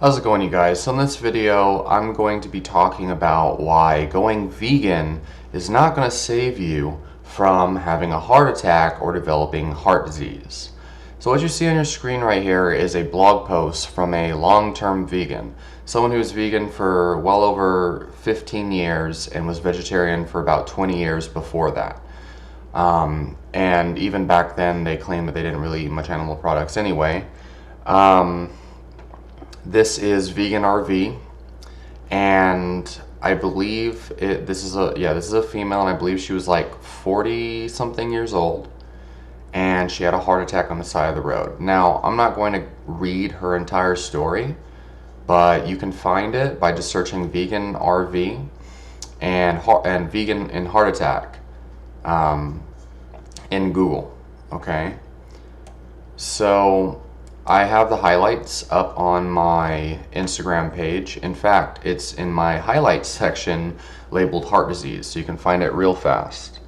How's it going, you guys? So in this video, I'm going to be talking about why going vegan is not going to save you from having a heart attack or developing heart disease. So what you see on your screen right here is a blog post from a long-term vegan, someone who's vegan for well over 15 years and was vegetarian for about 20 years before that. And even back then, they claimed that they didn't really eat much animal products anyway. This is Vegan RV, and I believe this is a female, and I believe she was like 40 something years old, and she had a heart attack on the side of the road. Now, I'm not going to read her entire story, but you can find it by just searching Vegan RV and vegan and heart attack in Google. Okay, so I have the highlights up on my Instagram page. In fact, it's in my highlights section labeled heart disease, so you can find it real fast.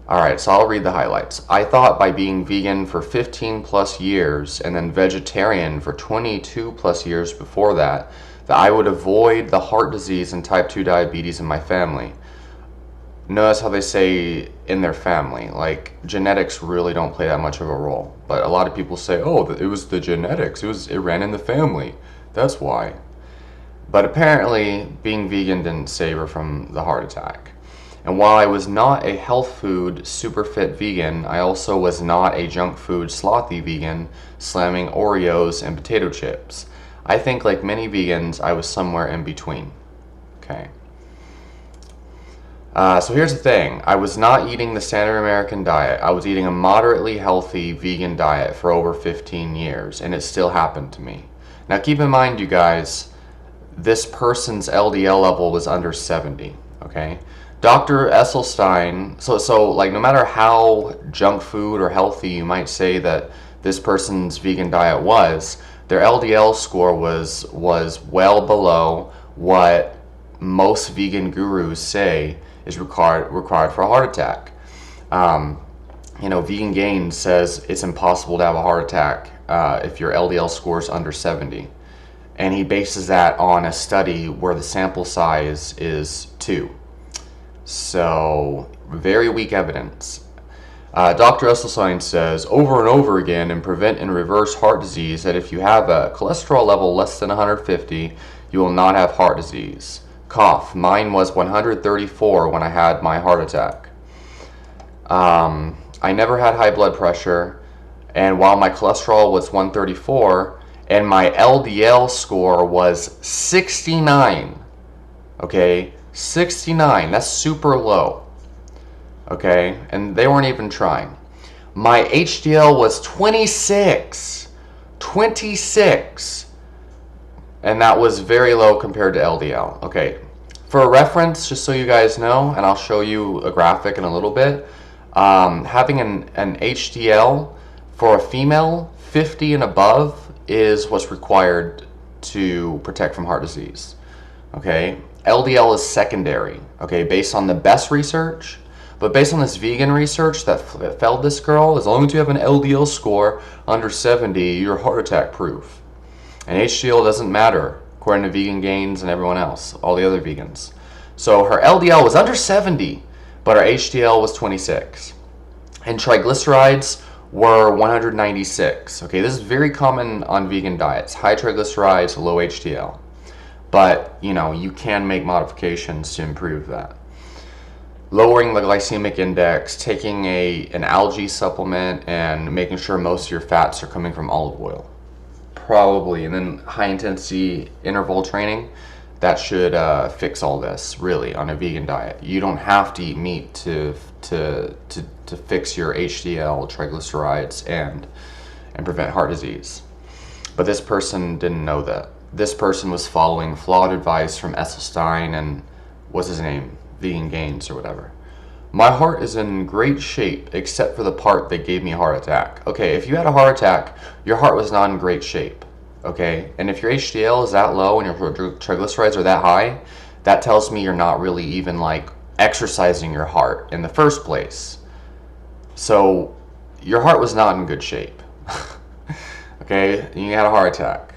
Alright, so I'll read the highlights. I thought by being vegan for 15 plus years and then vegetarian for 22 plus years before that I would avoid the heart disease and type 2 diabetes in my family. Notice how they say in their family, like genetics really don't play that much of a role. But a lot of people say, oh, it was the genetics, it ran in the family, that's why. But apparently being vegan didn't save her from the heart attack. And while I was not a health food super fit vegan, I also was not a junk food slothy vegan slamming Oreos and potato chips. I think like many vegans, I was somewhere in between. Okay. So here's the thing, I was not eating the standard American diet. I was eating a moderately healthy vegan diet for over 15 years, and it still happened to me. Now keep in mind, you guys, this person's LDL level was under 70, okay? Dr. Esselstyn, so like no matter how junk food or healthy you might say that this person's vegan diet was, their LDL score was well below what most vegan gurus say is required for a heart attack. Vegan Gains says it's impossible to have a heart attack if your LDL score is under 70. And he bases that on a study where the sample size is 2. So, very weak evidence. Dr. Esselstyn says over and over again in Prevent and Reverse Heart Disease that if you have a cholesterol level less than 150, you will not have heart disease. Cough. Mine was 134 when I had my heart attack. I never had high blood pressure, and while my cholesterol was 134 and my LDL score was 69, okay, 69, that's super low, okay, and they weren't even trying. My HDL was 26, and that was very low compared to LDL. Okay, for a reference, just so you guys know, and I'll show you a graphic in a little bit, having an HDL for a female 50 and above is what's required to protect from heart disease. Okay, LDL is secondary, okay, based on the best research, but based on this vegan research that failed this girl, as long as you have an LDL score under 70, you're heart attack proof. And HDL doesn't matter, according to Vegan Gains and everyone else, all the other vegans. So her LDL was under 70, but her HDL was 26. And triglycerides were 196. Okay, this is very common on vegan diets. High triglycerides, low HDL. But, you can make modifications to improve that. Lowering the glycemic index, taking an algae supplement, and making sure most of your fats are coming from olive oil. Probably, and then high intensity interval training, that should fix all this really on a vegan diet. You don't have to eat meat to fix your HDL, triglycerides, and prevent heart disease. But this person didn't know that. This person was following flawed advice from Esselstyn and what's his name, Vegan Gains or whatever. My heart is in great shape except for the part that gave me a heart attack. Okay, if you had a heart attack, your heart was not in great shape. Okay, and if your HDL is that low and your triglycerides are that high, that tells me you're not really even like exercising your heart in the first place. So your heart was not in good shape. Okay, and you had a heart attack.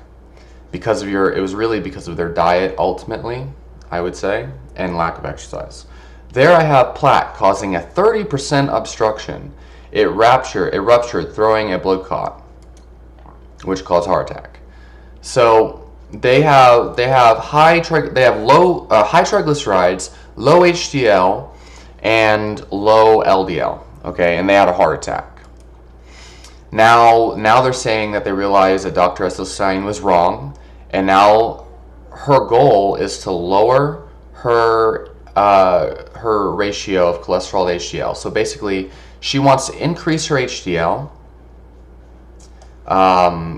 because of it was really because of their diet ultimately, I would say, and lack of exercise. There I have plaque causing a 30% obstruction. It ruptured, throwing a blood clot, which caused heart attack. So they have high triglycerides, low HDL, and low LDL. Okay, and they had a heart attack. Now they're saying that they realize that Dr. Esselstyn was wrong, and now her goal is to lower her ratio of cholesterol to HDL. So basically, she wants to increase her HDL,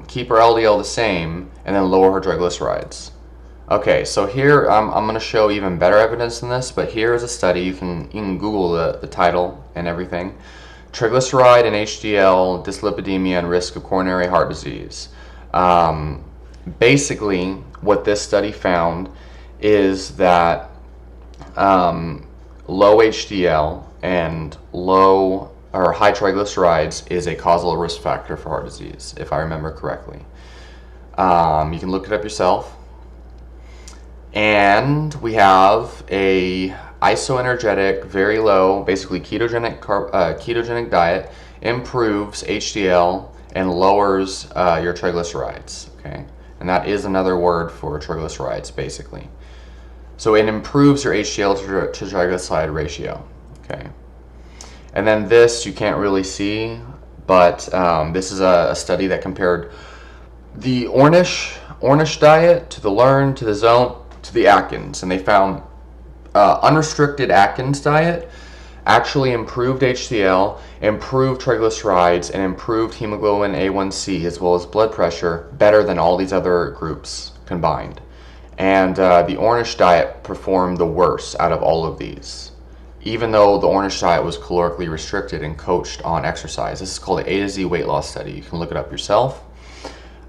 keep her LDL the same, and then lower her triglycerides. Okay, so here I'm going to show even better evidence than this, but here is a study. You can Google the title and everything. Triglyceride and HDL, dyslipidemia, and risk of coronary heart disease. Basically, what this study found is that low HDL and low or high triglycerides is a causal risk factor for heart disease, if I remember correctly. You can look it up yourself. And we have a isoenergetic, very low, basically ketogenic diet improves HDL and lowers your triglycerides. Okay, and that is another word for triglycerides, basically. So it improves your HDL to triglyceride ratio. Okay, and then this you can't really see, but this is a study that compared the Ornish diet to the Learn to the Zone to the Atkins, and they found unrestricted Atkins diet actually improved HDL, improved triglycerides, and improved hemoglobin A1C as well as blood pressure better than all these other groups combined. And the Ornish diet performed the worst out of all of these, even though the Ornish diet was calorically restricted and coached on exercise. This is called the A to Z weight loss study. You can look it up yourself.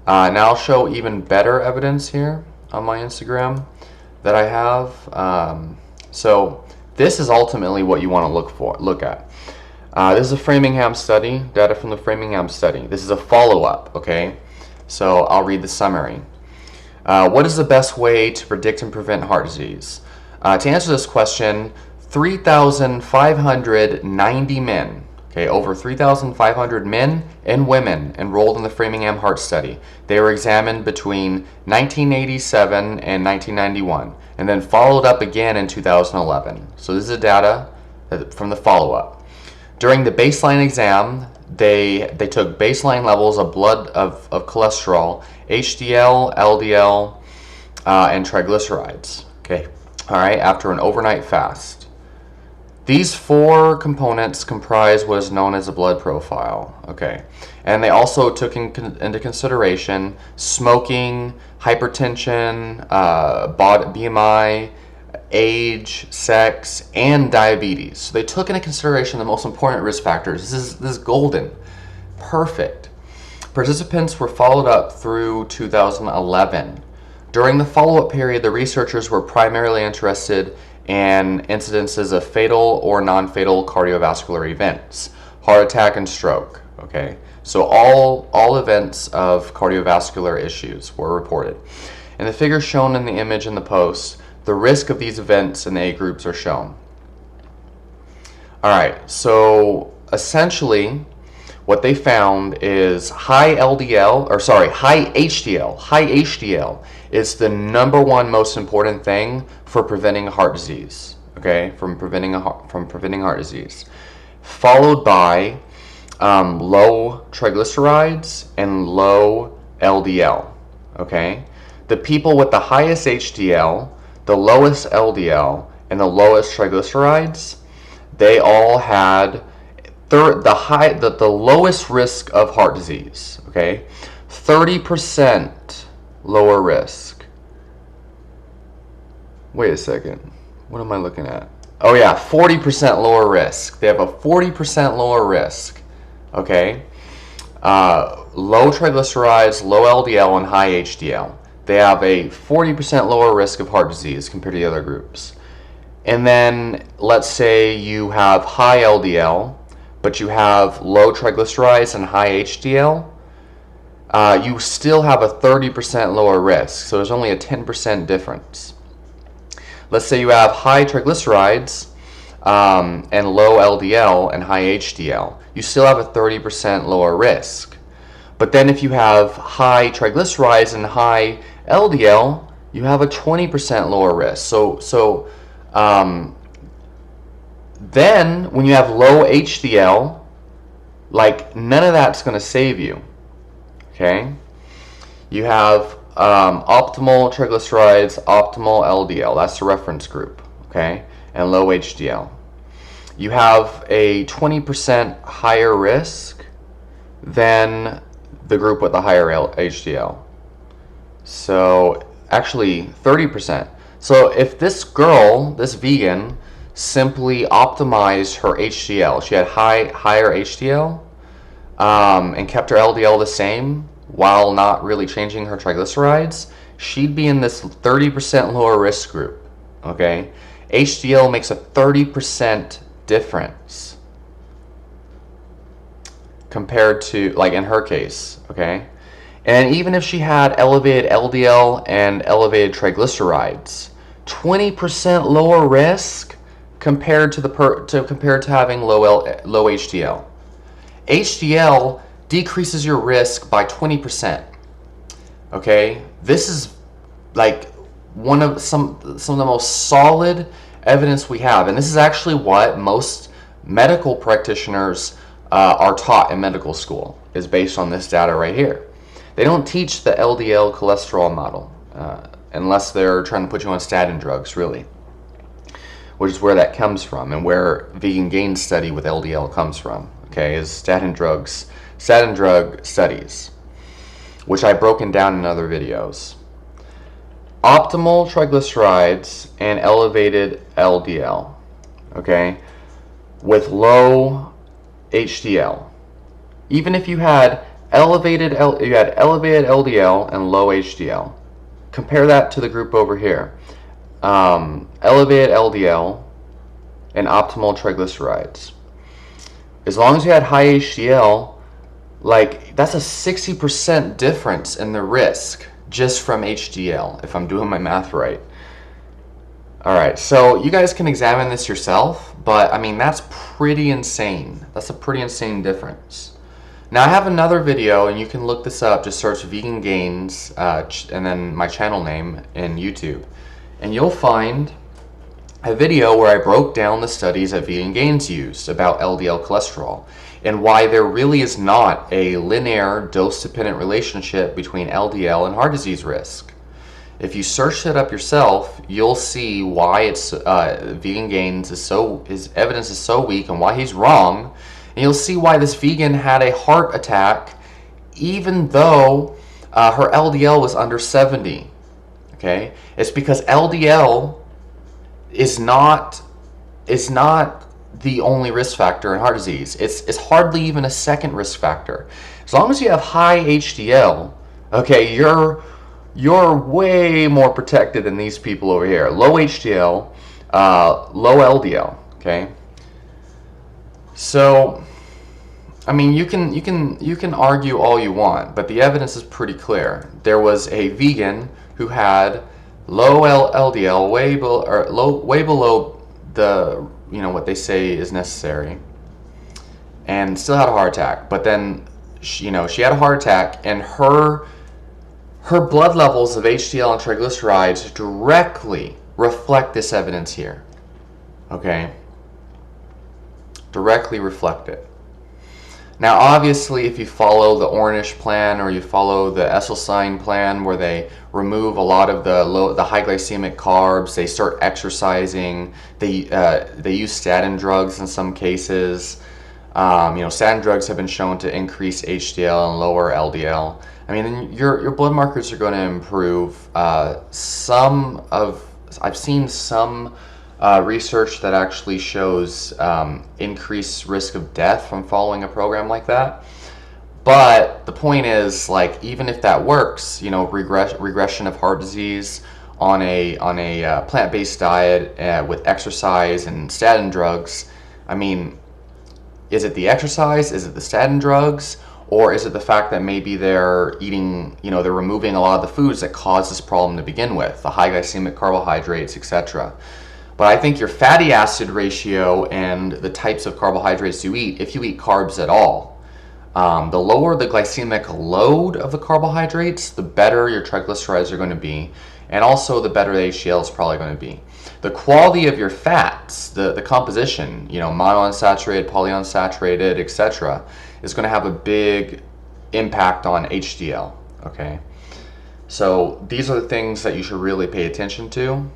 Now I'll show even better evidence here on my Instagram that I have. So this is ultimately what you want to look at. This is a Framingham study, data from the Framingham study. This is a follow-up, okay? So I'll read the summary. What is the best way to predict and prevent heart disease? To answer this question, 3,590 men, okay, over 3,500 men and women enrolled in the Framingham Heart Study. They were examined between 1987 and 1991, and then followed up again in 2011. So this is data from the follow-up. During the baseline exam, they took baseline levels of blood of cholesterol, HDL, LDL, and triglycerides. Okay, all right, after an overnight fast. These four components comprise what is known as a blood profile, okay? And they also took into consideration smoking, hypertension, BMI, age, sex, and diabetes. So they took into consideration the most important risk factors. This is golden, perfect. Participants were followed up through 2011. During the follow-up period, the researchers were primarily interested and incidences of fatal or non-fatal cardiovascular events, heart attack and stroke, okay? So all events of cardiovascular issues were reported. In the figures shown in the image in the post, the risk of these events in the A groups are shown. All right, so essentially what they found is high HDL is the #1 most important thing for preventing heart disease, okay, from preventing heart disease, followed by low triglycerides and low LDL, okay. The people with the highest HDL, the lowest LDL, and the lowest triglycerides, they all had the lowest risk of heart disease, okay, 30% lower risk. Wait a second, what am I looking at? Oh yeah, 40% lower risk. They have a 40% lower risk, okay? Low triglycerides, low LDL, and high HDL. They have a 40% lower risk of heart disease compared to the other groups. And then let's say you have high LDL, but you have low triglycerides and high HDL. you still have a 30% lower risk. So there's only a 10% difference. Let's say you have high triglycerides and low LDL and high HDL. You still have a 30% lower risk. But then if you have high triglycerides and high LDL, you have a 20% lower risk. Then when you have low HDL, like none of that's going to save you. Okay? You have optimal triglycerides, optimal LDL. That's the reference group. Okay? And low HDL. You have a 20% higher risk than the group with the higher HDL. So actually 30%. So if this girl, this vegan, simply optimized her HDL, she had higher HDL, and kept her LDL the same while not really changing her triglycerides, she'd be in this 30% lower risk group. Okay? HDL makes a 30% difference compared to, like in her case, okay? And even if she had elevated LDL and elevated triglycerides, 20% lower risk compared to having low HDL. HDL decreases your risk by 20%. Okay? This is like one of some of the most solid evidence we have, and this is actually what most medical practitioners are taught in medical school, is based on this data right here. They don't teach the LDL cholesterol model unless they're trying to put you on statin drugs, really, which is where that comes from, and where Vegan Gains study with LDL comes from. Okay, is statin drug studies, which I've broken down in other videos. Optimal triglycerides and elevated LDL, okay, with low HDL. Even if you had elevated LDL and low HDL, compare that to the group over here. Elevated LDL and optimal triglycerides. As long as you had high HDL, like that's a 60% difference in the risk just from HDL, if I'm doing my math right. Alright, so you guys can examine this yourself, but I mean, that's pretty insane. That's a pretty insane difference. Now I have another video, and you can look this up, just search Vegan Gains, and then my channel name in YouTube. And you'll find a video where I broke down the studies that Vegan Gains used about LDL cholesterol, and why there really is not a linear dose-dependent relationship between LDL and heart disease risk. If you search it up yourself, you'll see why it's Vegan Gains his evidence is so weak, and why he's wrong. And you'll see why this vegan had a heart attack even though her LDL was under 70. Okay, it's because LDL is not the only risk factor in heart disease. It's hardly even a second risk factor. As long as you have high HDL, okay, you're way more protected than these people over here. Low HDL, low LDL. Okay. So, I mean, you can argue all you want, but the evidence is pretty clear. There was a vegan who had low LDL, way below the what they say is necessary, and still had a heart attack. But then she had a heart attack, and her blood levels of HDL and triglycerides directly reflect this evidence here. Okay, directly reflect it. Now, obviously, if you follow the Ornish plan, or you follow the Esselstyn plan, where they remove a lot of the high glycemic carbs, they start exercising, they use statin drugs in some cases. Statin drugs have been shown to increase HDL and lower LDL. I mean, your blood markers are going to improve. I've seen some research that actually shows increased risk of death from following a program like that. But the point is, like, even if that works, regression of heart disease on a plant-based diet with exercise and statin drugs. I mean, is it the exercise? Is it the statin drugs? Or is it the fact that maybe they're eating, they're removing a lot of the foods that cause this problem to begin with, the high glycemic carbohydrates, etc. But I think your fatty acid ratio and the types of carbohydrates you eat, if you eat carbs at all, the lower the glycemic load of the carbohydrates, the better your triglycerides are going to be, and also the better the HDL is probably going to be. The quality of your fats, the composition, monounsaturated, polyunsaturated, etc., is going to have a big impact on HDL. Okay, so these are the things that you should really pay attention to.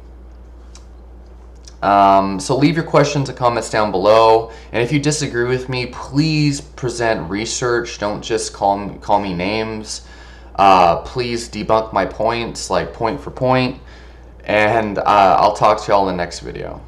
So leave your questions and comments down below, and if you disagree with me, please present research. Don't just call me names. Please debunk my points, like point for point, and I'll talk to y'all in the next video.